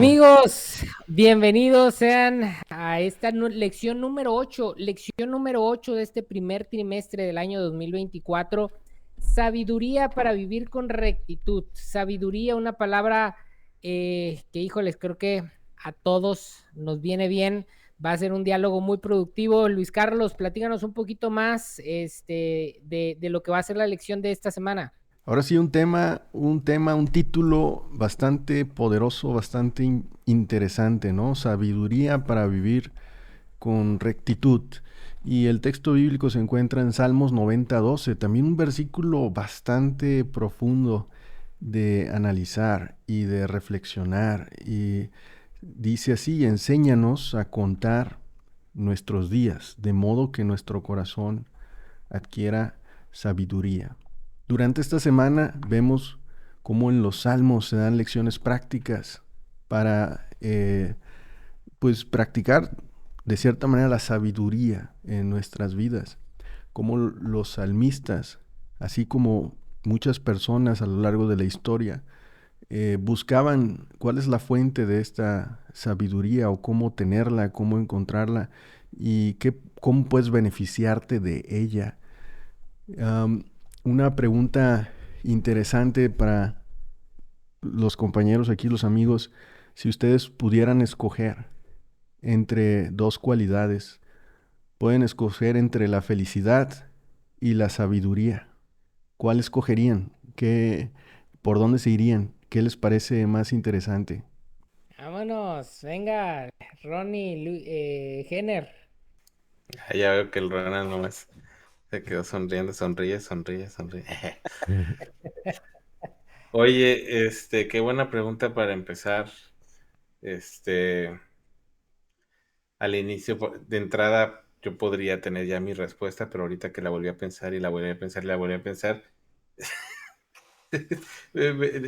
Amigos, bienvenidos sean a esta lección número 8 de este primer trimestre del año 2024. Sabiduría para vivir con rectitud. Sabiduría, una palabra que, híjoles, creo que a todos nos viene bien. Va a ser un diálogo muy productivo. Luis Carlos, platícanos un poquito más de lo que va a ser la lección de esta semana. Ahora sí, un título bastante poderoso, bastante interesante, ¿no? Sabiduría para vivir con rectitud. Y el texto bíblico se encuentra en Salmos 90:12, también un versículo bastante profundo de analizar y de reflexionar. Y dice así: enséñanos a contar nuestros días, de modo que nuestro corazón adquiera sabiduría. Durante esta semana vemos cómo en los salmos se dan lecciones prácticas para pues practicar de cierta manera la sabiduría en nuestras vidas. Como los salmistas, así como muchas personas a lo largo de la historia, buscaban cuál es la fuente de esta sabiduría o cómo tenerla, cómo encontrarla y cómo puedes beneficiarte de ella. Um, una pregunta interesante para los compañeros aquí, los amigos: si ustedes pudieran escoger entre dos cualidades, pueden escoger entre la felicidad y la sabiduría, ¿cuál escogerían? ¿Por dónde se irían? ¿Qué les parece más interesante? Vámonos, venga, Ronnie, Jenner. Ya veo que el Ronald nomás se quedó sonriendo, sonríe, sonríe, sonríe. Oye, qué buena pregunta para empezar. Este, Al inicio, de entrada, yo podría tener ya mi respuesta, pero ahorita que la volví a pensar y la volví a pensar y la volví a pensar,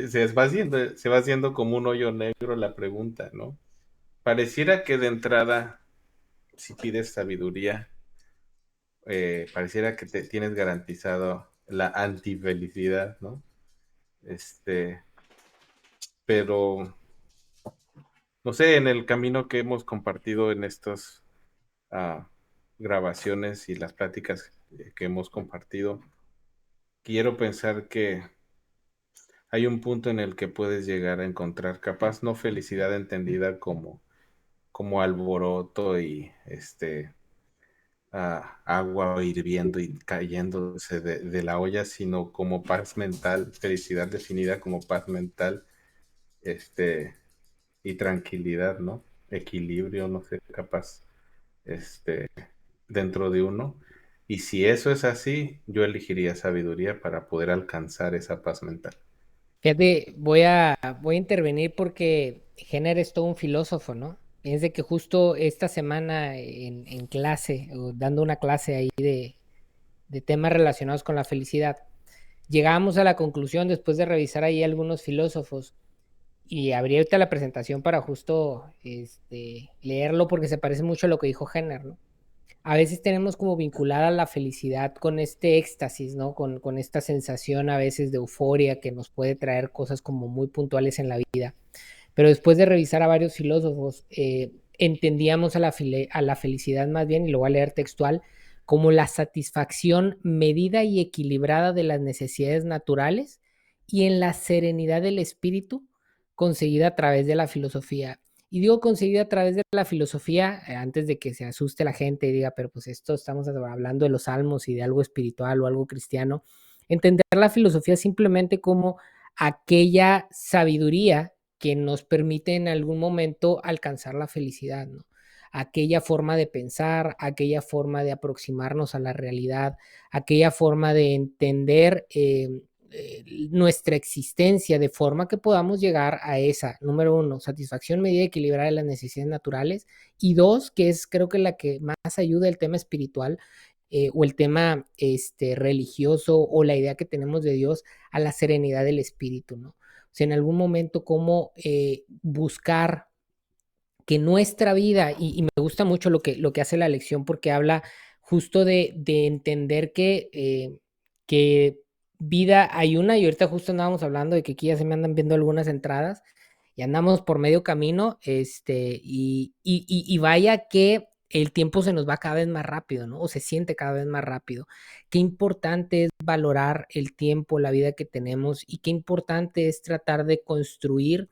se va haciendo como un hoyo negro la pregunta, ¿no? Pareciera que de entrada, si pides sabiduría, pareciera que te tienes garantizado la antifelicidad, ¿no? Este, pero no sé, en el camino que hemos compartido en estas ah, grabaciones y las pláticas que hemos compartido, quiero pensar que hay un punto en el que puedes llegar a encontrar, capaz no felicidad entendida como alboroto y agua hirviendo y cayéndose de la olla, sino como paz mental, felicidad definida como paz mental, este, y tranquilidad, ¿no? Equilibrio, no sé, capaz, este, dentro de uno. Y si eso es así, yo elegiría sabiduría para poder alcanzar esa paz mental. Fíjate, voy a intervenir porque Jenner es todo un filósofo, ¿no? Fíjense que justo esta semana en clase, o dando una clase ahí de temas relacionados con la felicidad, llegábamos a la conclusión después de revisar ahí algunos filósofos y abrí ahorita la presentación para justo leerlo porque se parece mucho a lo que dijo Jenner, ¿no? A veces tenemos como vinculada la felicidad con este éxtasis, ¿no? Con esta sensación a veces de euforia que nos puede traer cosas como muy puntuales en la vida. Pero después de revisar a varios filósofos, entendíamos a la felicidad más bien, y lo voy a leer textual, como la satisfacción medida y equilibrada de las necesidades naturales y en la serenidad del espíritu conseguida a través de la filosofía. Y digo conseguida a través de la filosofía, antes de que se asuste la gente y diga, pero pues esto estamos hablando de los salmos y de algo espiritual o algo cristiano. Entender la filosofía simplemente como aquella sabiduría que nos permite en algún momento alcanzar la felicidad, ¿no? Aquella forma de pensar, aquella forma de aproximarnos a la realidad, aquella forma de entender nuestra existencia de forma que podamos llegar a esa, número uno, satisfacción medida equilibrada de las necesidades naturales, y dos, que es creo que la que más ayuda el tema espiritual, o el tema religioso o la idea que tenemos de Dios, a la serenidad del espíritu, ¿no? O sea, en algún momento cómo buscar que nuestra vida, y me gusta mucho lo que hace la lección porque habla justo de entender que vida hay una, y ahorita justo andábamos hablando de que aquí ya se me andan viendo algunas entradas, y andamos por medio camino, y vaya que el tiempo se nos va cada vez más rápido, ¿no? O se siente cada vez más rápido. Qué importante es valorar el tiempo, la vida que tenemos y qué importante es tratar de construir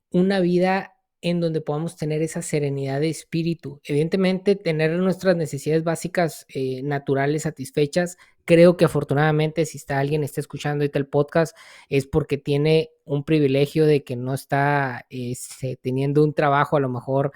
una vida en donde podamos tener esa serenidad de espíritu. Evidentemente, tener nuestras necesidades básicas naturales satisfechas. Creo que afortunadamente si está alguien está escuchando ahorita el podcast es porque tiene un privilegio de que no está teniendo un trabajo a lo mejor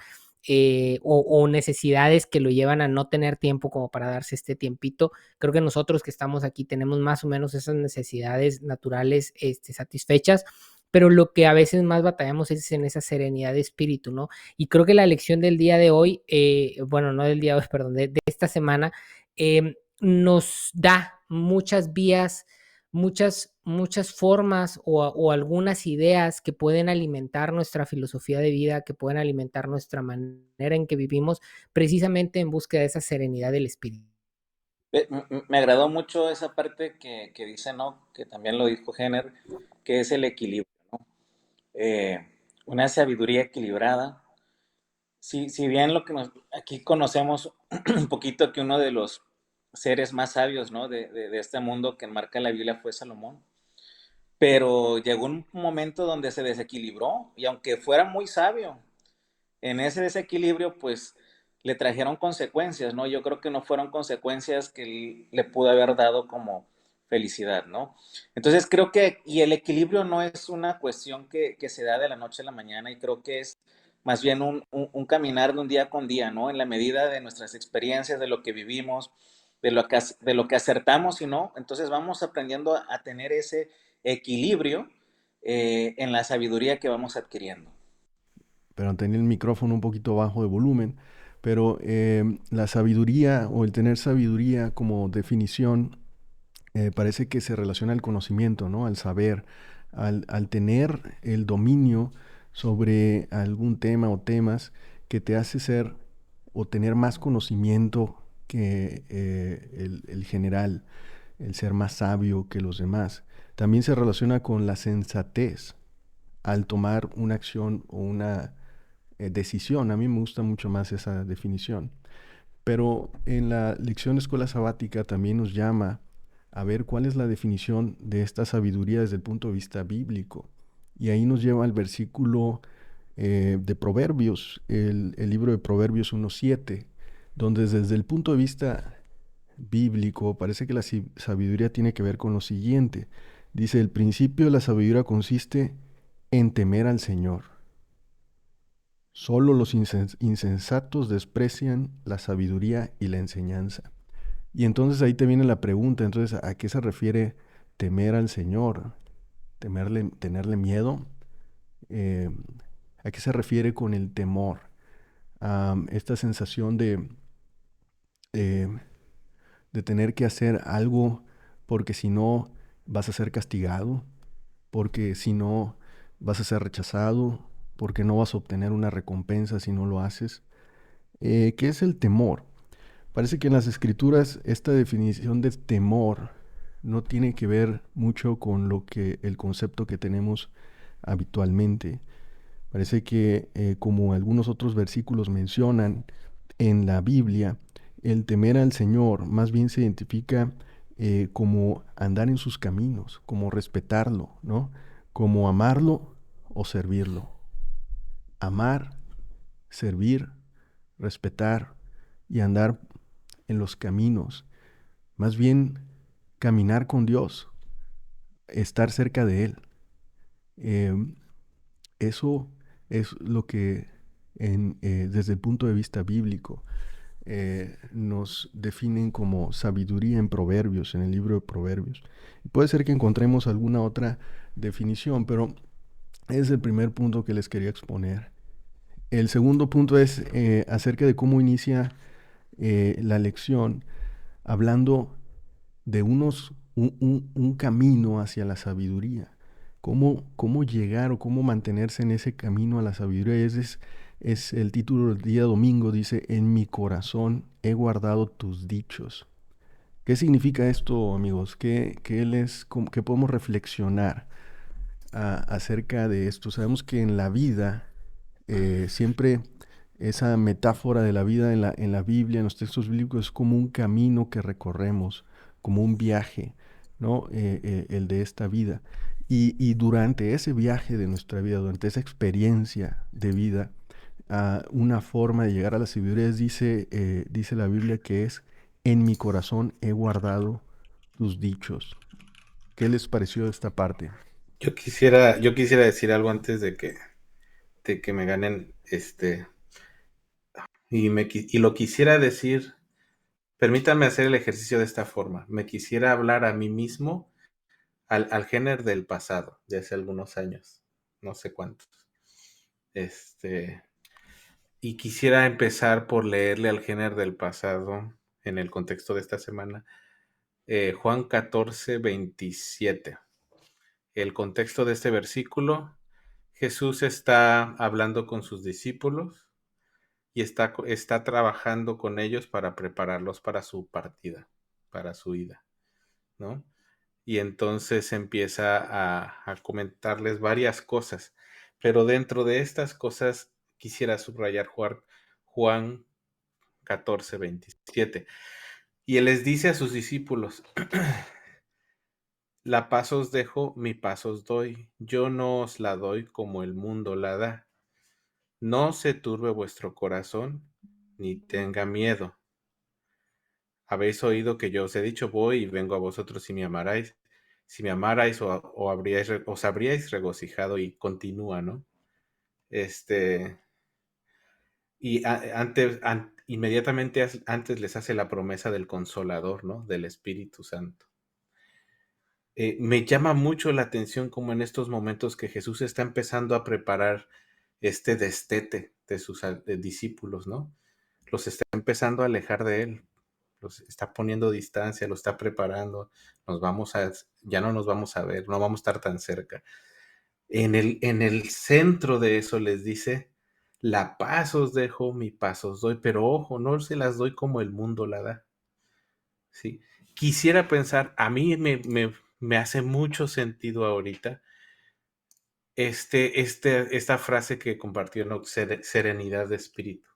o necesidades que lo llevan a no tener tiempo como para darse este tiempito. Creo que nosotros que estamos aquí tenemos más o menos esas necesidades naturales satisfechas, pero lo que a veces más batallamos es en esa serenidad de espíritu, ¿no? Y creo que la lección del día de hoy, bueno, no del día de hoy, perdón, de esta semana, nos da muchas vías, muchas formas o algunas ideas que pueden alimentar nuestra filosofía de vida, que pueden alimentar nuestra manera en que vivimos, precisamente en búsqueda de esa serenidad del espíritu. Me agradó mucho esa parte que dice, ¿no? Que también lo dijo Jenner, que es el equilibrio, ¿no? Una sabiduría equilibrada. Si bien lo que aquí conocemos un poquito que uno de los seres más sabios, ¿no? De este mundo que enmarca la Biblia fue Salomón, pero llegó un momento donde se desequilibró y aunque fuera muy sabio, en ese desequilibrio, pues le trajeron consecuencias, ¿no? Yo creo que no fueron consecuencias que le pudo haber dado como felicidad, ¿no? Entonces creo que, y el equilibrio no es una cuestión que se da de la noche a la mañana, y creo que es más bien un caminar de un día con día, ¿no? En la medida de nuestras experiencias, de lo que vivimos, de lo que acertamos y no, entonces vamos aprendiendo a tener ese equilibrio en la sabiduría que vamos adquiriendo. Pero tenía el micrófono un poquito bajo de volumen. Pero la sabiduría o el tener sabiduría como definición parece que se relaciona al conocimiento, ¿no? Al saber, al tener el dominio sobre algún tema o temas que te hace ser o tener más conocimiento que el general, el ser más sabio que los demás. También se relaciona con la sensatez al tomar una acción o una decisión. A mí me gusta mucho más esa definición. Pero en la lección de escuela sabática también nos llama a ver cuál es la definición de esta sabiduría desde el punto de vista bíblico. Y ahí nos lleva al versículo de Proverbios, el libro de Proverbios 1.7, donde desde el punto de vista bíblico parece que la sabiduría tiene que ver con lo siguiente. Dice, el principio de la sabiduría consiste en temer al Señor. Solo los insensatos desprecian la sabiduría y la enseñanza. Y entonces ahí te viene la pregunta, entonces, ¿a qué se refiere temer al Señor? ¿Tenerle miedo? Eh, ¿A qué se refiere con el temor? Esta sensación eh, de tener que hacer algo porque si no vas a ser castigado, porque si no vas a ser rechazado, porque no vas a obtener una recompensa si no lo haces. ¿Qué es el temor? Parece que en las escrituras esta definición de temor no tiene que ver mucho con el concepto que tenemos habitualmente. Parece que como algunos otros versículos mencionan en la Biblia, el temer al Señor más bien se identifica como andar en sus caminos, como respetarlo, ¿no? Como amarlo o servirlo. Amar, servir, respetar y andar en los caminos. Más bien caminar con Dios, estar cerca de Él. Eh, Eso es lo que desde el punto de vista bíblico nos definen como sabiduría en Proverbios, en el libro de Proverbios. Puede ser que encontremos alguna otra definición, pero es el primer punto que les quería exponer. El segundo punto es acerca de cómo inicia la lección, hablando de un camino hacia la sabiduría. Cómo llegar o cómo mantenerse en ese camino a la sabiduría. Ese es el título del día domingo, dice, en mi corazón he guardado tus dichos. ¿Qué significa esto, amigos? ¿Qué podemos reflexionar acerca de esto. Sabemos que en la vida, siempre esa metáfora de la vida en la Biblia, en los textos bíblicos, es como un camino que recorremos, como un viaje, ¿no? El de esta vida. Y durante ese viaje de nuestra vida, durante esa experiencia de vida, una forma de llegar a la sabiduría dice la Biblia que es: en mi corazón he guardado tus dichos. ¿Qué les pareció esta parte? Yo quisiera decir algo antes de que me ganen, y lo quisiera decir, permítanme hacer el ejercicio de esta forma. Me quisiera hablar a mí mismo, al género del pasado, de hace algunos años, no sé cuántos. Este, y quisiera empezar por leerle al género del pasado, en el contexto de esta semana, Juan 14:27. El contexto de este versículo: Jesús está hablando con sus discípulos y está trabajando con ellos para prepararlos para su partida, para su ida, ¿no? Y entonces empieza a comentarles varias cosas, pero dentro de estas cosas quisiera subrayar Juan 14:27. Y él les dice a sus discípulos: la paz os dejo, mi paz os doy. Yo no os la doy como el mundo la da. No se turbe vuestro corazón, ni tenga miedo. Habéis oído que yo os he dicho: voy y vengo a vosotros si me amarais. Si me amarais, os habríais regocijado, y continúa, ¿no? Este, y inmediatamente antes les hace la promesa del Consolador, ¿no? Del Espíritu Santo. Me llama mucho la atención como en estos momentos que Jesús está empezando a preparar este destete de sus discípulos, ¿no? Los está empezando a alejar de él, los está poniendo distancia, los está preparando. Ya no nos vamos a ver, no vamos a estar tan cerca. En el centro de eso les dice: la paz os dejo, mi paz os doy, pero ojo, no se las doy como el mundo la da. ¿Sí? Quisiera pensar, a mí me hace mucho sentido ahorita esta frase que compartió, ¿no? Serenidad de espíritu.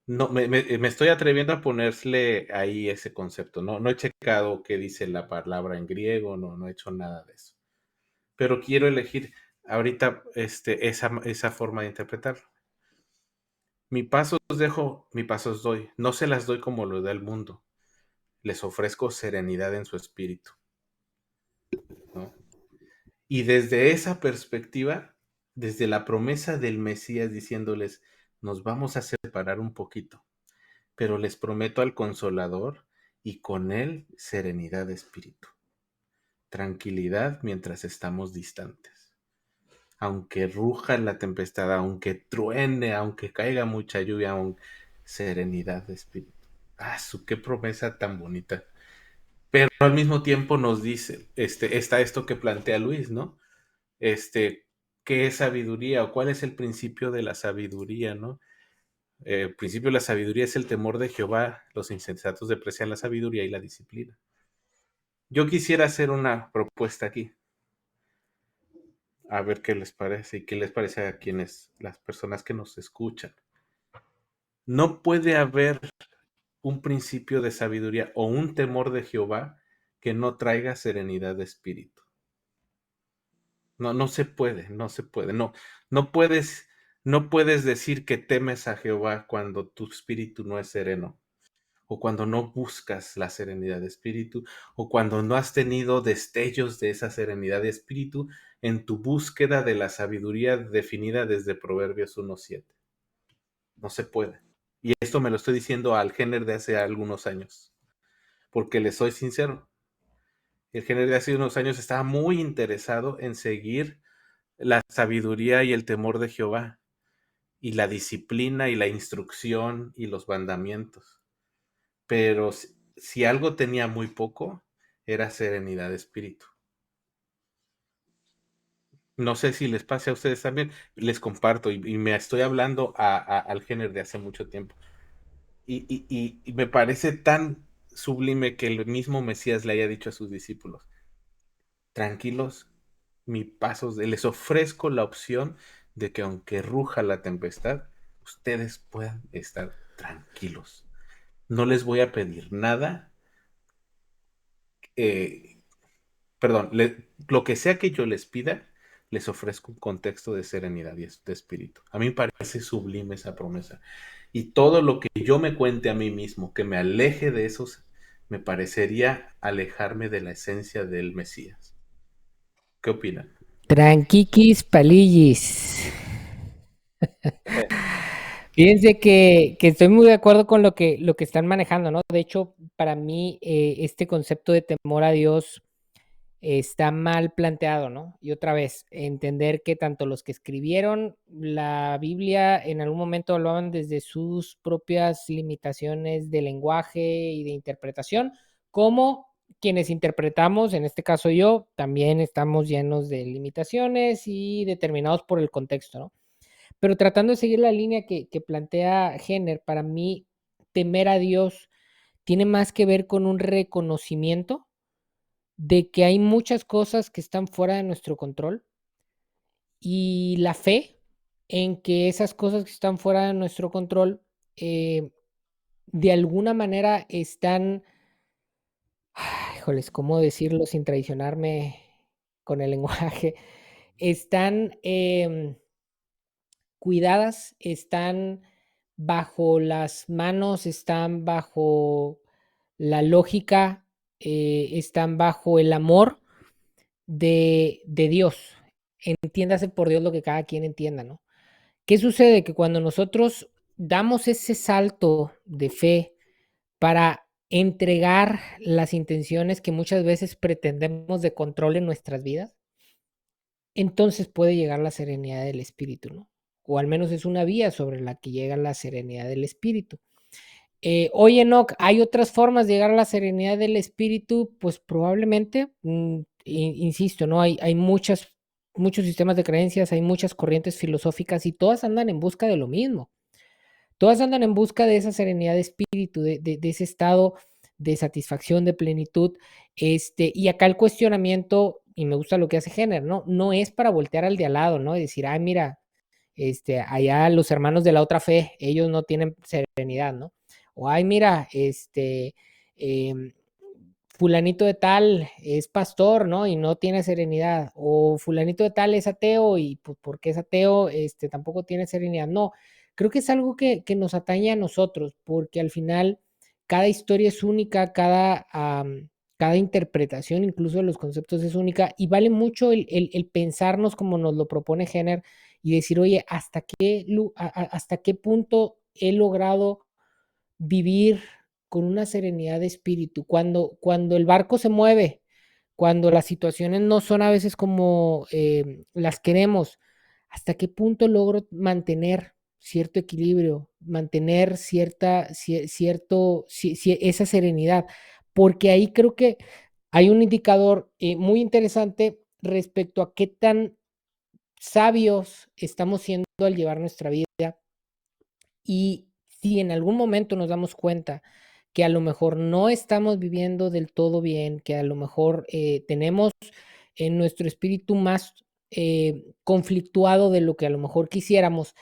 No, me estoy atreviendo a ponerle ahí ese concepto. No he checado qué dice la palabra en griego, no he hecho nada de eso. Pero quiero elegir ahorita esa forma de interpretarlo. Mi paz os dejo, mi paz os doy. No se las doy como lo da el mundo. Les ofrezco serenidad en su espíritu, ¿no? Y desde esa perspectiva, desde la promesa del Mesías diciéndoles: nos vamos a separar un poquito, pero les prometo al Consolador, y con él serenidad de espíritu, tranquilidad mientras estamos distantes. Aunque ruja la tempestad, aunque truene, aunque caiga mucha lluvia, serenidad de espíritu. Qué promesa tan bonita. Pero al mismo tiempo nos dice, está esto que plantea Luis, ¿no? ¿Qué es sabiduría, o cuál es el principio de la sabiduría, ¿no? El principio de la sabiduría es el temor de Jehová. Los insensatos desprecian la sabiduría y la disciplina. Yo quisiera hacer una propuesta aquí, a ver qué les parece y qué les parece a las personas que nos escuchan. No puede haber un principio de sabiduría o un temor de Jehová que no traiga serenidad de espíritu. No se puede, no se puede. No puedes decir que temes a Jehová cuando tu espíritu no es sereno, o cuando no buscas la serenidad de espíritu, o cuando no has tenido destellos de esa serenidad de espíritu en tu búsqueda de la sabiduría definida desde Proverbios 1:7. No se puede. Y esto me lo estoy diciendo al género de hace algunos años, porque les soy sincero. El género de hace unos años estaba muy interesado en seguir la sabiduría y el temor de Jehová, y la disciplina y la instrucción y los mandamientos. Pero si algo tenía muy poco, era serenidad de espíritu. No sé si les pase a ustedes también, les comparto, y me estoy hablando al género de hace mucho tiempo. Y me parece tan sublime que el mismo Mesías le haya dicho a sus discípulos: tranquilos, mi paso, les ofrezco la opción de que aunque ruja la tempestad, ustedes puedan estar tranquilos. No les voy a pedir nada, eh, perdón, lo que sea que yo les pida, les ofrezco un contexto de serenidad y de espíritu. A mí me parece sublime esa promesa. Y todo lo que yo me cuente a mí mismo, que me aleje de esos, me parecería alejarme de la esencia del Mesías. ¿Qué opinan? Tranquiquis palillis. Fíjense que estoy muy de acuerdo con lo que están manejando, ¿no? De hecho, para mí, este concepto de temor a Dios está mal planteado, ¿no? Y otra vez, entender que tanto los que escribieron la Biblia en algún momento hablaban desde sus propias limitaciones de lenguaje y de interpretación, como quienes interpretamos, en este caso yo, también estamos llenos de limitaciones y determinados por el contexto, ¿no? Pero tratando de seguir la línea que plantea Jenner, para mí, temer a Dios tiene más que ver con un reconocimiento de que hay muchas cosas que están fuera de nuestro control y la fe en que esas cosas que están fuera de nuestro control, eh, de alguna manera están, híjoles, ¿cómo decirlo sin traicionarme con el lenguaje? Están cuidadas, están bajo las manos, están bajo la lógica, están bajo el amor de Dios. Entiéndase por Dios lo que cada quien entienda, ¿no? ¿Qué sucede? Que cuando nosotros damos ese salto de fe para entregar las intenciones que muchas veces pretendemos de control en nuestras vidas, entonces puede llegar la serenidad del espíritu, ¿no? O al menos es una vía sobre la que llega la serenidad del espíritu. Oye, Enoch, ¿hay otras formas de llegar a la serenidad del espíritu? Pues probablemente, insisto, ¿no? Hay muchos sistemas de creencias, hay muchas corrientes filosóficas y todas andan en busca de lo mismo. Todas andan en busca de esa serenidad de espíritu, de ese estado de satisfacción, de plenitud. Y acá el cuestionamiento, y me gusta lo que hace Jenner, ¿no? No es para voltear al de al lado, ¿no? Y decir, ay, mira, allá los hermanos de la otra fe, ellos no tienen serenidad, ¿no? O, ay, mira, em, fulanito de tal es pastor, ¿no? Y no tiene serenidad. O fulanito de tal es ateo y pues porque es ateo, tampoco tiene serenidad. No, creo que es algo que nos atañe a nosotros, porque al final cada historia es única, cada interpretación incluso de los conceptos es única y vale mucho el pensarnos como nos lo propone Jenner y decir, oye, ¿hasta qué punto he logrado vivir con una serenidad de espíritu? Cuando el barco se mueve, cuando las situaciones no son a veces como las queremos, ¿hasta qué punto logro mantener cierto equilibrio, mantener esa serenidad? Porque ahí creo que hay un indicador muy interesante respecto a qué tan sabios estamos siendo al llevar nuestra vida y si en algún momento nos damos cuenta que a lo mejor no estamos viviendo del todo bien, que a lo mejor tenemos en nuestro espíritu más conflictuado de lo que a lo mejor quisiéramos,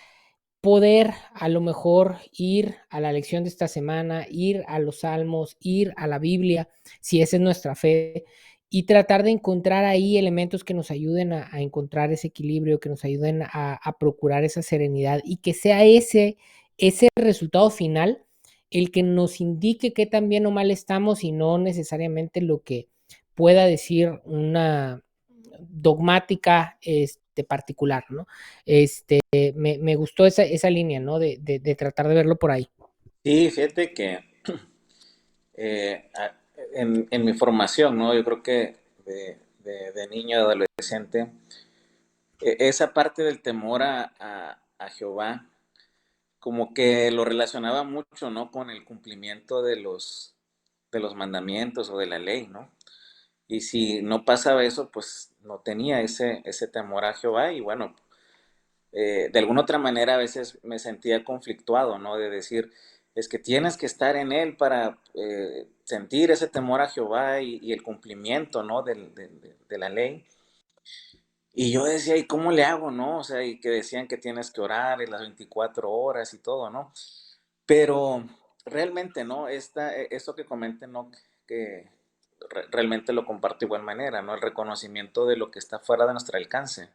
poder a lo mejor ir a la lección de esta semana, ir a los salmos, ir a la Biblia, si esa es nuestra fe, y tratar de encontrar ahí elementos que nos ayuden a encontrar ese equilibrio, que nos ayuden a procurar esa serenidad y que sea ese resultado final el que nos indique qué tan bien o mal estamos y no necesariamente lo que pueda decir una dogmática particular, ¿no? Me gustó esa línea, ¿no? De tratar de verlo por ahí. Sí, fíjate que en mi formación, ¿no? Yo creo que de niño, adolescente, esa parte del temor a Jehová, como que lo relacionaba mucho, ¿no? Con el cumplimiento de los mandamientos o de la ley, ¿no? Y si no pasaba eso, pues no tenía ese temor a Jehová y bueno, de alguna otra manera a veces me sentía conflictuado, ¿no? De decir, es que tienes que estar en Él para sentir ese temor a Jehová y el cumplimiento, ¿no? De la ley. Y yo decía, ¿y cómo le hago, no? O sea, y que decían que tienes que orar en las 24 horas y todo, ¿no? Pero realmente, ¿no? Esto que comenten, ¿no? Que realmente lo comparto de igual manera, ¿no? El reconocimiento de lo que está fuera de nuestro alcance.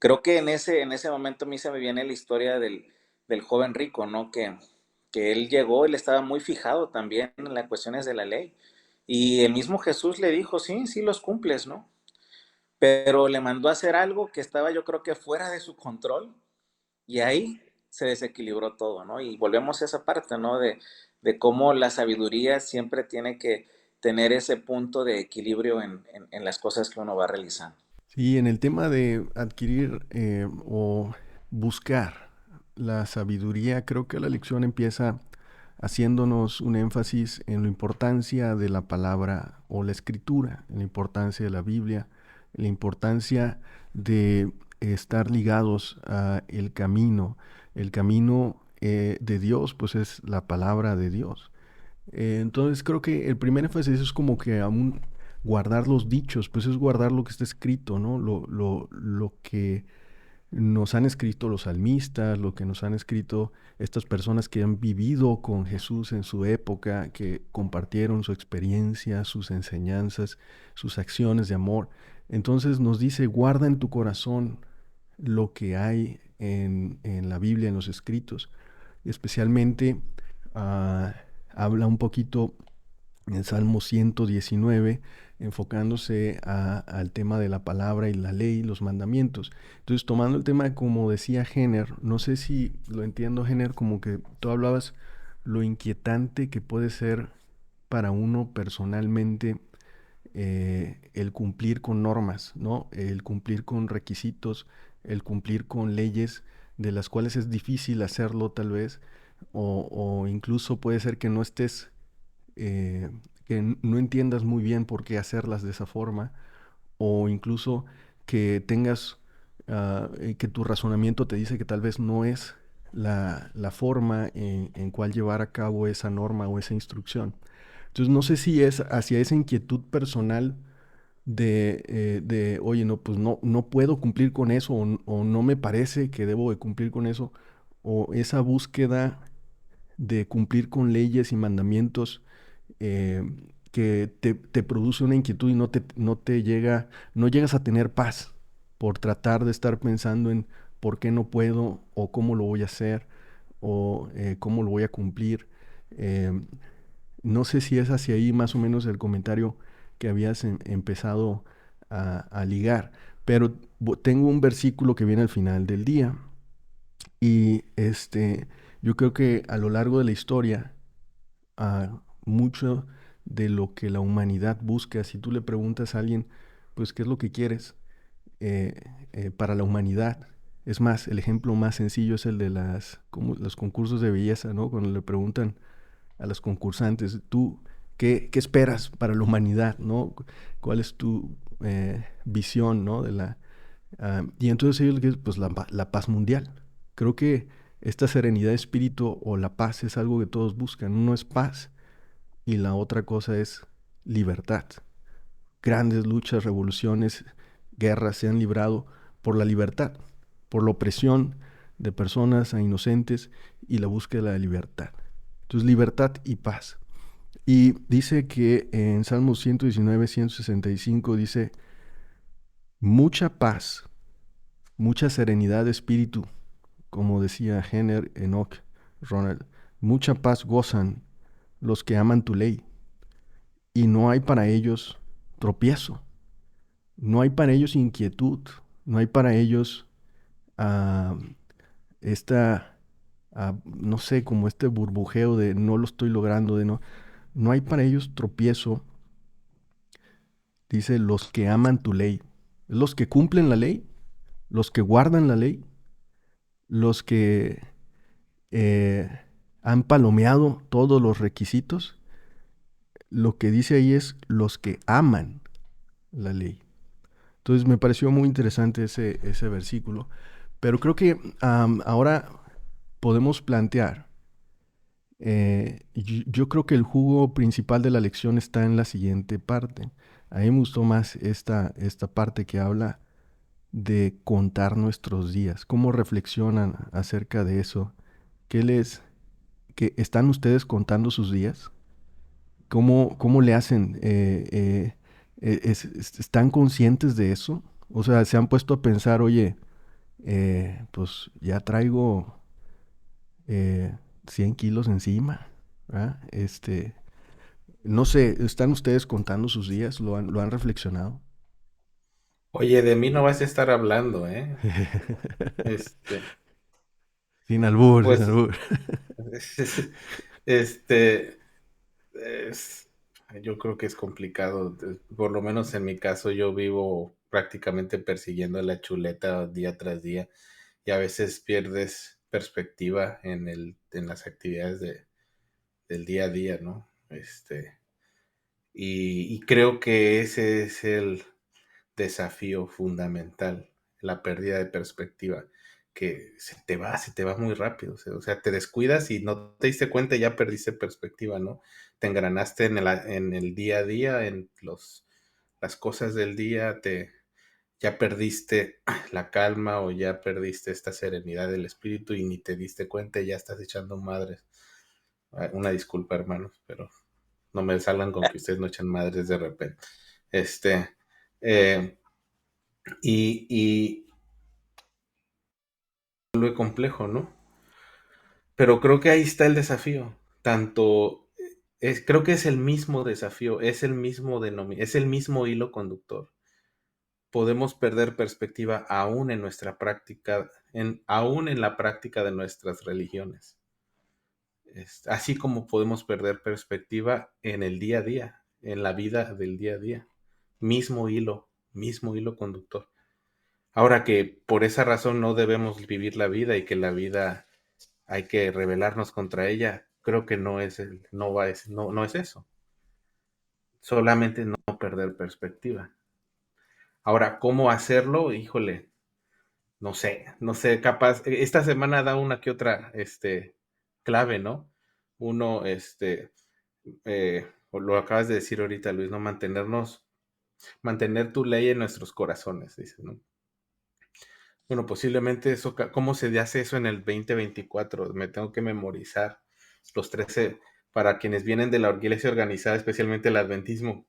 Creo que en ese momento a mí se me viene la historia del joven rico, ¿no? Que él llegó, él estaba muy fijado también en las cuestiones de la ley. Y el mismo Jesús le dijo, sí, sí los cumples, ¿no? Pero le mandó a hacer algo que estaba yo creo que fuera de su control y ahí se desequilibró todo, ¿no? Y volvemos a esa parte, ¿no? De cómo la sabiduría siempre tiene que tener ese punto de equilibrio en las cosas que uno va realizando. Sí, en el tema de adquirir o buscar la sabiduría, creo que la lección empieza haciéndonos un énfasis en la importancia de la palabra o la escritura, en la importancia de la Biblia, en la importancia de estar ligados a el camino de Dios, pues es la palabra de Dios. Entonces creo que el primer énfasis es como que aún guardar los dichos, pues es guardar lo que está escrito, ¿no? Lo que nos han escrito los salmistas, lo que nos han escrito estas personas que han vivido con Jesús en su época, que compartieron su experiencia, sus enseñanzas, sus acciones de amor. Entonces nos dice, guarda en tu corazón lo que hay en la Biblia, en los escritos. Especialmente ah, habla un poquito en el Salmo 119, enfocándose al tema de la palabra y la ley, los mandamientos. Entonces, tomando el tema, como decía Jenner, no sé si lo entiendo, Jenner, como que tú hablabas lo inquietante que puede ser para uno personalmente el cumplir con normas, ¿no? El cumplir con requisitos, el cumplir con leyes de las cuales es difícil hacerlo tal vez, o incluso puede ser que no estés eh, que no entiendas muy bien por qué hacerlas de esa forma, o incluso que tengas, que tu razonamiento te dice que tal vez no es la forma en cual llevar a cabo esa norma o esa instrucción. Entonces no sé si es hacia esa inquietud personal oye, no, pues no puedo cumplir con eso, o no me parece que debo de cumplir con eso, o esa búsqueda de cumplir con leyes y mandamientos eh, que te produce una inquietud y no llegas a tener paz por tratar de estar pensando en por qué no puedo o cómo lo voy a hacer o cómo lo voy a cumplir. Eh, no sé si es hacia ahí más o menos el comentario que habías empezado a ligar, pero tengo un versículo que viene al final del día y yo creo que a lo largo de la historia mucho de lo que la humanidad busca. Si tú le preguntas a alguien, pues, ¿qué es lo que quieres eh, para la humanidad? Es más, el ejemplo más sencillo es el de como los concursos de belleza, ¿no? Cuando le preguntan a los concursantes, tú, ¿qué esperas para la humanidad, ¿no? ¿Cuál es tu visión, ¿no? Y entonces ellos dicen, pues la paz mundial. Creo que esta serenidad de espíritu o la paz es algo que todos buscan. Uno es paz y la otra cosa es libertad. Grandes luchas, revoluciones, guerras se han librado por la libertad, por la opresión de personas a inocentes y la búsqueda de libertad. Entonces, libertad y paz. Y dice que en Salmos 119, 165 dice, mucha paz, mucha serenidad de espíritu, como decía Jenner, Enoch, Ronald, mucha paz gozan los que aman tu ley y no hay para ellos tropiezo, no hay para ellos inquietud, no hay para ellos ah, esta, no sé, como este burbujeo de no lo estoy logrando, no hay para ellos tropiezo, dice los que aman tu ley, los que cumplen la ley, los que guardan la ley, los que eh, han palomeado todos los requisitos, lo que dice ahí es los que aman la ley. Entonces me pareció muy interesante ese versículo. Pero creo que ahora podemos plantear, yo creo que el jugo principal de la lección está en la siguiente parte. A mí me gustó más esta parte que habla de contar nuestros días? ¿Cómo reflexionan acerca de eso? ¿Que están ustedes contando sus días? ¿Cómo le hacen? ¿Están conscientes de eso? O sea, se han puesto a pensar, oye, pues ya traigo 100 kilos encima, ¿verdad? No sé, ¿están ustedes contando sus días? Lo han reflexionado? Oye, de mí no vas a estar hablando, ¿eh? Este, Sin albur, sin pues, albur. este, es- yo creo que es complicado. Por lo menos en mi caso, yo vivo prácticamente persiguiendo la chuleta día tras día y a veces pierdes perspectiva en las actividades del día a día, ¿no? Y creo que ese es el desafío fundamental, la pérdida de perspectiva, que se te va muy rápido, o sea, te descuidas y no te diste cuenta y ya perdiste perspectiva, ¿no? Te engranaste en el día a día, en las cosas del día, ya perdiste la calma o ya perdiste esta serenidad del espíritu y ni te diste cuenta y ya estás echando madres. Una disculpa, hermanos, pero no me salgan con que ustedes no echan madres de repente. Este, eh, y lo complejo, ¿no? Pero creo que ahí está el desafío. Creo que es el mismo desafío, es el mismo hilo conductor. Podemos perder perspectiva aún en nuestra práctica, aún en la práctica de nuestras religiones. Así como podemos perder perspectiva en el día a día, en la vida del día a día. Mismo hilo conductor. Ahora que por esa razón no debemos vivir la vida y que la vida hay que rebelarnos contra ella, creo que no es eso. Solamente no perder perspectiva. Ahora, ¿cómo hacerlo? Híjole, no sé, capaz, esta semana da una que otra, clave, ¿no? Uno, lo acabas de decir ahorita, Luis, ¿no? Mantener tu ley en nuestros corazones, dice, ¿no? Bueno, posiblemente eso, ¿cómo se hace eso en el 2024? Me tengo que memorizar los 13, para quienes vienen de la iglesia organizada, especialmente el adventismo,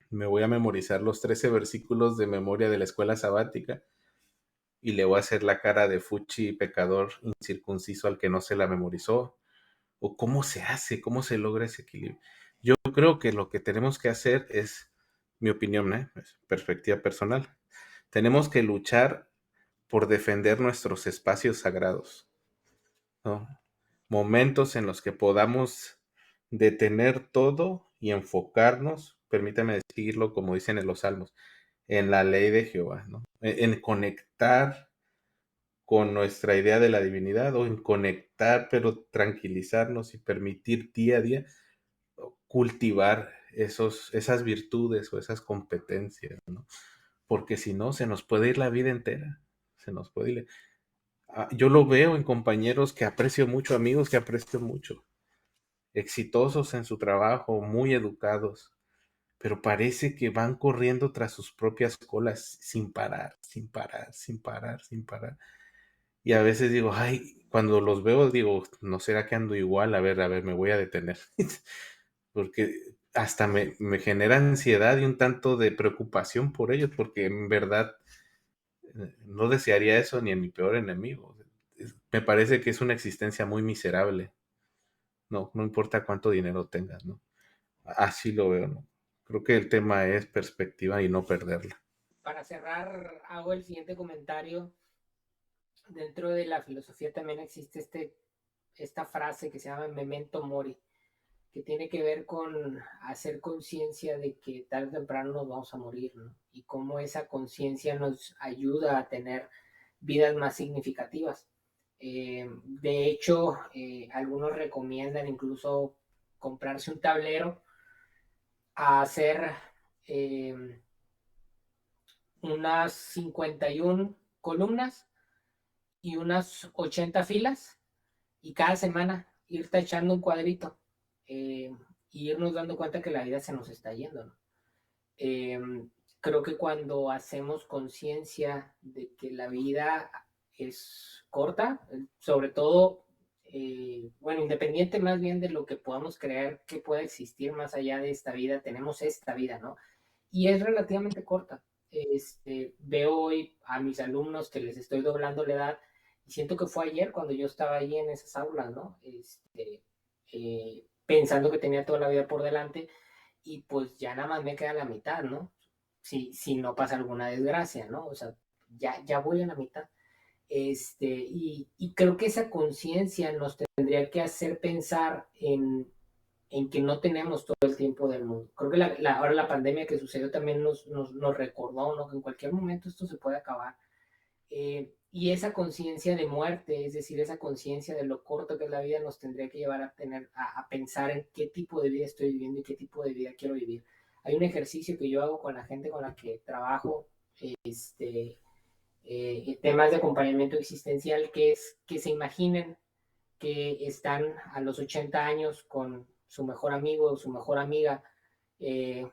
me voy a memorizar los 13 versículos de memoria de la escuela sabática y le voy a hacer la cara de fuchi pecador incircunciso al que no se la memorizó. ¿O cómo se hace? ¿Cómo se logra ese equilibrio? Yo creo que lo que tenemos que hacer es, mi opinión, es perspectiva personal, tenemos que luchar por defender nuestros espacios sagrados, ¿no? Momentos en los que podamos detener todo y enfocarnos, permítame decirlo como dicen en los salmos, en la ley de Jehová, ¿no? En conectar con nuestra idea de la divinidad o en conectar, pero tranquilizarnos y permitir día a día cultivar esas virtudes o esas competencias, ¿no? Porque si no, se nos puede ir la vida entera, se nos puede ir. Yo lo veo en compañeros que aprecio mucho, amigos que aprecio mucho, exitosos en su trabajo, muy educados, pero parece que van corriendo tras sus propias colas sin parar, sin parar, sin parar, sin parar. Y a veces digo, ay, cuando los veo, digo, ¿no será que ando igual? A ver, me voy a detener. Porque hasta me genera ansiedad y un tanto de preocupación por ellos, porque en verdad no desearía eso ni en mi peor enemigo. Me parece que es una existencia muy miserable. No importa cuánto dinero tengas, ¿no? Así lo veo, ¿no? Creo que el tema es perspectiva y no perderla. Para cerrar, hago el siguiente comentario. Dentro de la filosofía también existe esta frase que se llama memento mori, que tiene que ver con hacer conciencia de que tarde o temprano nos vamos a morir, ¿no? Y cómo esa conciencia nos ayuda a tener vidas más significativas. De hecho, algunos recomiendan incluso comprarse un tablero a hacer eh, unas 51 columnas y unas 80 filas y cada semana ir tachando un cuadrito y irnos dando cuenta que la vida se nos está yendo, ¿no? Eh, creo que cuando hacemos conciencia de que la vida es corta, sobre todo, bueno, independiente más bien de lo que podamos creer que pueda existir más allá de esta vida, tenemos esta vida, ¿no? Y es relativamente corta. Veo hoy a mis alumnos que les estoy doblando la edad y siento que fue ayer cuando yo estaba ahí en esas aulas, ¿no? Pensando que tenía toda la vida por delante y pues ya nada más me queda la mitad, ¿no? Si no pasa alguna desgracia, ¿no? O sea, ya voy a la mitad. Y creo que esa conciencia nos tendría que hacer pensar en que no tenemos todo el tiempo del mundo. Creo que ahora la pandemia que sucedió también nos recordó, ¿no? Que en cualquier momento esto se puede acabar. Y esa conciencia de muerte, es decir, esa conciencia de lo corto que es la vida, nos tendría que llevar a pensar en qué tipo de vida estoy viviendo y qué tipo de vida quiero vivir. Hay un ejercicio que yo hago con la gente con la que trabajo, temas de acompañamiento existencial, que es que se imaginen que están a los 80 años con su mejor amigo o su mejor amiga, eh,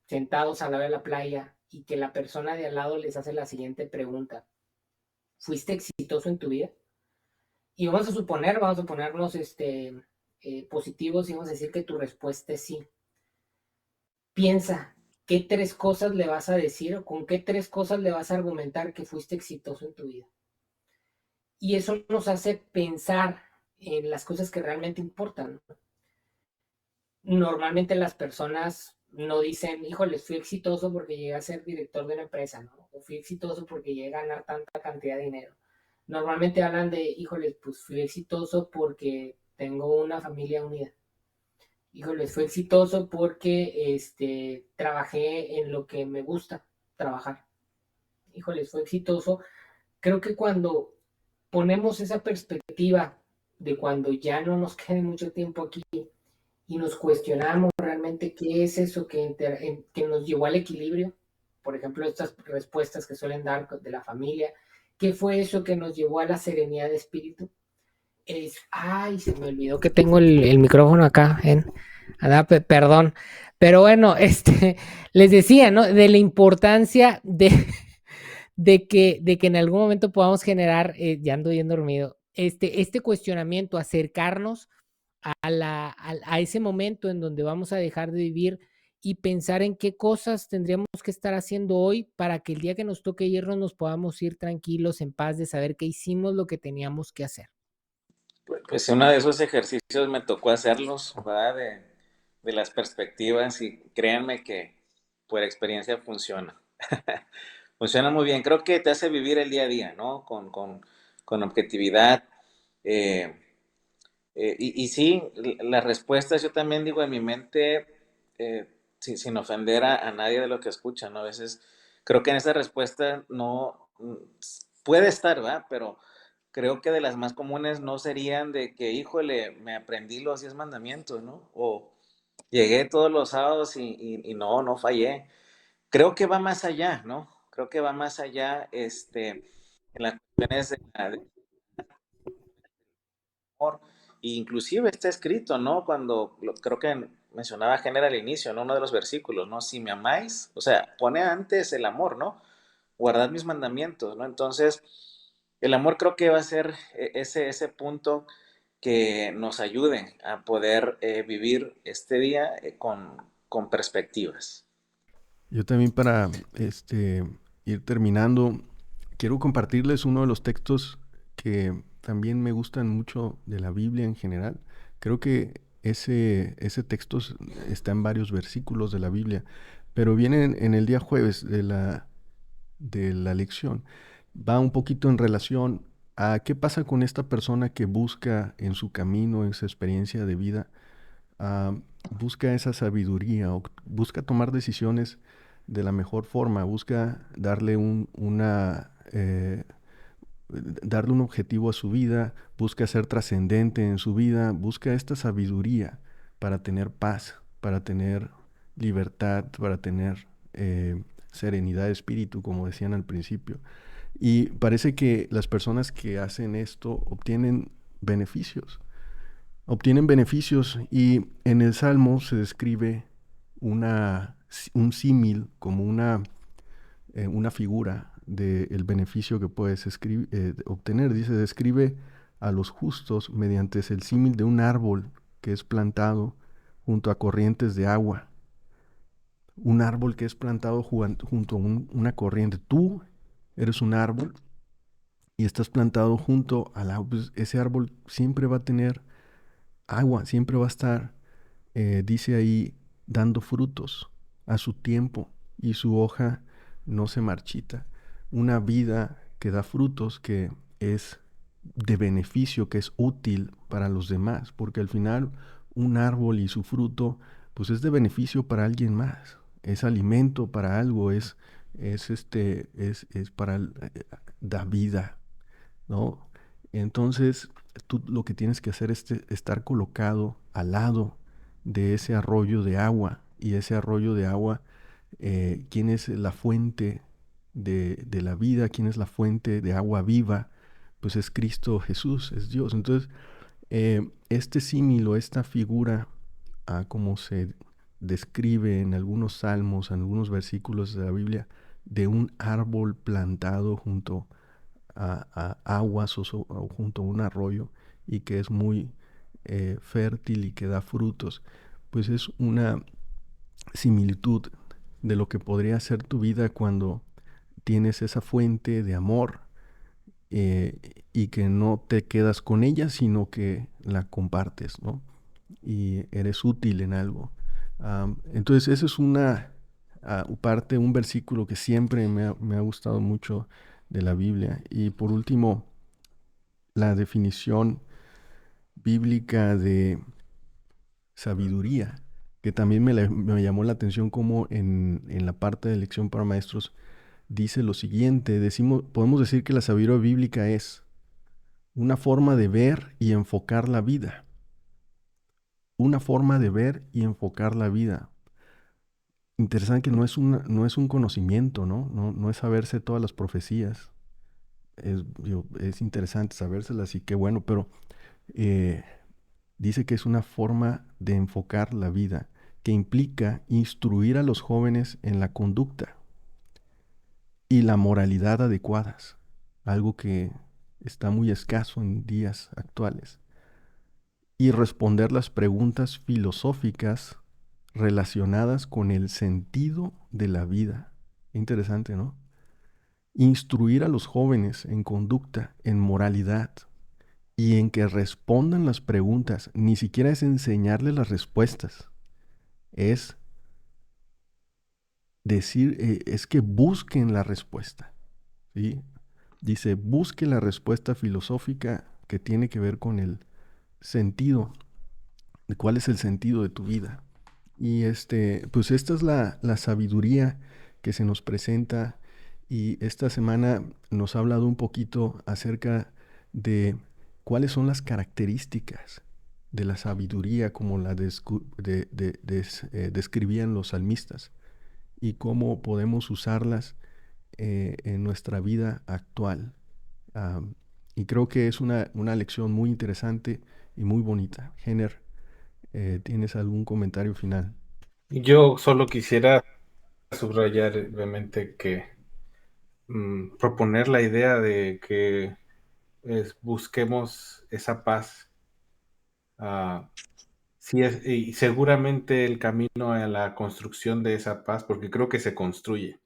sentados a la de la playa, y que la persona de al lado les hace la siguiente pregunta: ¿fuiste exitoso en tu vida? Y vamos a ponernos positivos, y vamos a decir que tu respuesta es sí. Piensa, ¿qué tres cosas le vas a decir o con qué tres cosas le vas a argumentar que fuiste exitoso en tu vida? Y eso nos hace pensar en las cosas que realmente importan. Normalmente las personas no dicen, híjole, fui exitoso porque llegué a ser director de una empresa, ¿no? O fui exitoso porque llegué a ganar tanta cantidad de dinero. Normalmente hablan de, híjole, pues fui exitoso porque tengo una familia unida. Híjole, fui exitoso porque trabajé en lo que me gusta trabajar. Híjole, fue exitoso. Creo que cuando ponemos esa perspectiva de cuando ya no nos quede mucho tiempo aquí y nos cuestionamos realmente qué es eso que nos llevó al equilibrio, por ejemplo, estas respuestas que suelen dar de la familia, qué fue eso que nos llevó a la serenidad de espíritu. Ay, se me olvidó que tengo el micrófono acá, perdón, pero bueno, les decía, ¿no? De la importancia de que en algún momento podamos generar, ya ando bien dormido, este cuestionamiento, acercarnos a ese momento en donde vamos a dejar de vivir y pensar en qué cosas tendríamos que estar haciendo hoy para que el día que nos toque irnos nos podamos ir tranquilos, en paz, de saber que hicimos lo que teníamos que hacer. Pues uno de esos ejercicios me tocó hacerlos, ¿verdad? De las perspectivas, y créanme que por experiencia funciona. Funciona muy bien. Creo que te hace vivir el día a día, ¿no? Con objetividad. Eh, y sí, las respuestas yo también digo en mi mente, sin ofender a nadie de lo que escucha, ¿no? A veces creo que en esa respuesta no puede estar, ¿verdad? Pero creo que de las más comunes no serían de que, híjole, me aprendí los 10 mandamientos, ¿no? O llegué todos los sábados y no fallé. Creo que va más allá, ¿no? Creo que va más allá, en las cuestiones de amor. E inclusive está escrito, ¿no? Creo que mencionaba Género al inicio, ¿no? Uno de los versículos, ¿no? Si me amáis, o sea, pone antes el amor, ¿no? Guardad mis mandamientos, ¿no? Entonces, el amor creo que va a ser ese punto que nos ayude a poder vivir este día con perspectivas. Yo también para ir terminando, quiero compartirles uno de los textos que también me gustan mucho de la Biblia en general. Creo que ese texto está en varios versículos de la Biblia, pero viene en el día jueves de la lección. Va un poquito en relación a qué pasa con esta persona que busca en su camino, en su experiencia de vida, ah, busca esa sabiduría o busca tomar decisiones de la mejor forma, busca darle un objetivo a su vida, busca ser trascendente en su vida, busca esta sabiduría para tener paz, para tener libertad, para tener serenidad de espíritu, como decían al principio. Y parece que las personas que hacen esto obtienen beneficios, y en el Salmo se describe un símil como una figura del beneficio que puedes obtener. Dice, describe a los justos mediante el símil de un árbol que es plantado junto a corrientes de agua. Un árbol que es plantado junto a una corriente. Tú eres un árbol y estás plantado junto al agua. Pues ese árbol siempre va a tener agua, siempre va a estar, dice ahí, dando frutos a su tiempo y su hoja no se marchita. Una vida que da frutos, que es de beneficio, que es útil para los demás, porque al final un árbol y su fruto, pues es de beneficio para alguien más, es alimento para algo, es para, da vida, ¿no? Entonces, tú lo que tienes que hacer es estar colocado al lado de ese arroyo de agua, y ese arroyo de agua, ¿quién es la fuente de la vida? ¿Quién es la fuente de agua viva? Pues es Cristo Jesús, es Dios. Entonces, este símil o esta figura, como se describe en algunos salmos, en algunos versículos de la Biblia, de un árbol plantado junto a aguas o junto a un arroyo, y que es muy fértil y que da frutos, pues es una similitud de lo que podría ser tu vida cuando tienes esa fuente de amor, y que no te quedas con ella, sino que la compartes, ¿no? Y eres útil en algo. Entonces, esa es una parte, un versículo que siempre me ha gustado mucho de la Biblia. Y por último, la definición bíblica de sabiduría, que también me llamó la atención, como en la parte de lección para maestros dice lo siguiente. Podemos decir que la sabiduría bíblica es una forma de ver y enfocar la vida. Una forma de ver y enfocar la vida. Interesante que no es un conocimiento, ¿no? No es saberse todas las profecías. Es interesante sabérselas y qué bueno, pero eh, dice que es una forma de enfocar la vida, que implica instruir a los jóvenes en la conducta y la moralidad adecuadas, algo que está muy escaso en días actuales, y responder las preguntas filosóficas relacionadas con el sentido de la vida. Interesante, ¿no? Instruir a los jóvenes en conducta, en moralidad, y en que respondan las preguntas. Ni siquiera es enseñarles las respuestas, es decir, es que busquen la respuesta, ¿sí? Dice, busque la respuesta filosófica que tiene que ver con el sentido, de cuál es el sentido de tu vida. Y pues esta es la sabiduría que se nos presenta, y esta semana nos ha hablado un poquito acerca de cuáles son las características de la sabiduría, como la describían los salmistas, y cómo podemos usarlas en nuestra vida actual. Am, y creo que es una lección muy interesante y muy bonita. Jenner, ¿tienes algún comentario final? Yo solo quisiera subrayar brevemente que proponer la idea de que busquemos esa paz. ah, sí y seguramente el camino a la construcción de esa paz, porque creo que se construye,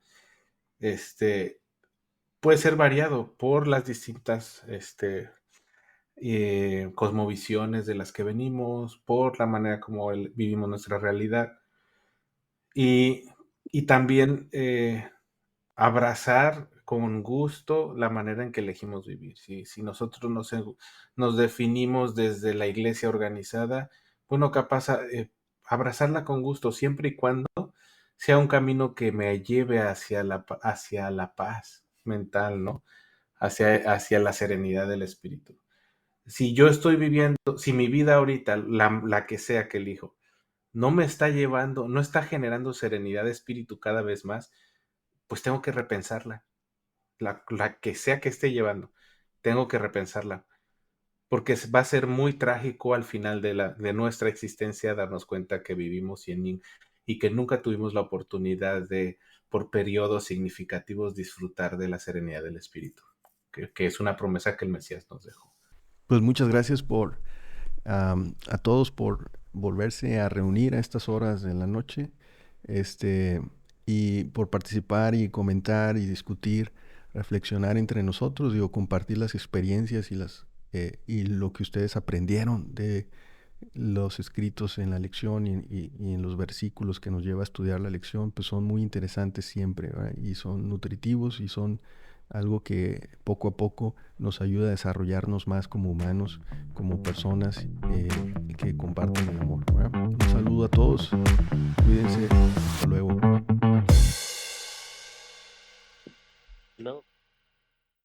este, puede ser variado por las distintas cosmovisiones de las que venimos, por la manera como vivimos nuestra realidad, y, y también abrazar con gusto la manera en que elegimos vivir. Si nosotros nos definimos desde la iglesia organizada, bueno, capaz abrazarla con gusto, siempre y cuando sea un camino que me lleve hacia la paz mental, ¿no? Hacia la serenidad del espíritu. Si yo estoy viviendo, si mi vida ahorita, la que sea que elijo, no me está llevando, no está generando serenidad de espíritu cada vez más, pues tengo que repensarla. La que sea que esté llevando, tengo que repensarla, porque va a ser muy trágico al final de nuestra existencia darnos cuenta que vivimos y que nunca tuvimos la oportunidad de, por periodos significativos, disfrutar de la serenidad del espíritu, que es una promesa que el Mesías nos dejó. Pues muchas gracias a todos por volverse a reunir a estas horas de la noche, y por participar y comentar y discutir, reflexionar entre nosotros, digo, compartir las experiencias y lo que ustedes aprendieron de los escritos en la lección y en los versículos que nos lleva a estudiar la lección, pues son muy interesantes siempre, ¿verdad? Y son nutritivos y son algo que poco a poco nos ayuda a desarrollarnos más como humanos, como personas que comparten el amor, ¿verdad? Un saludo a todos, cuídense, hasta luego.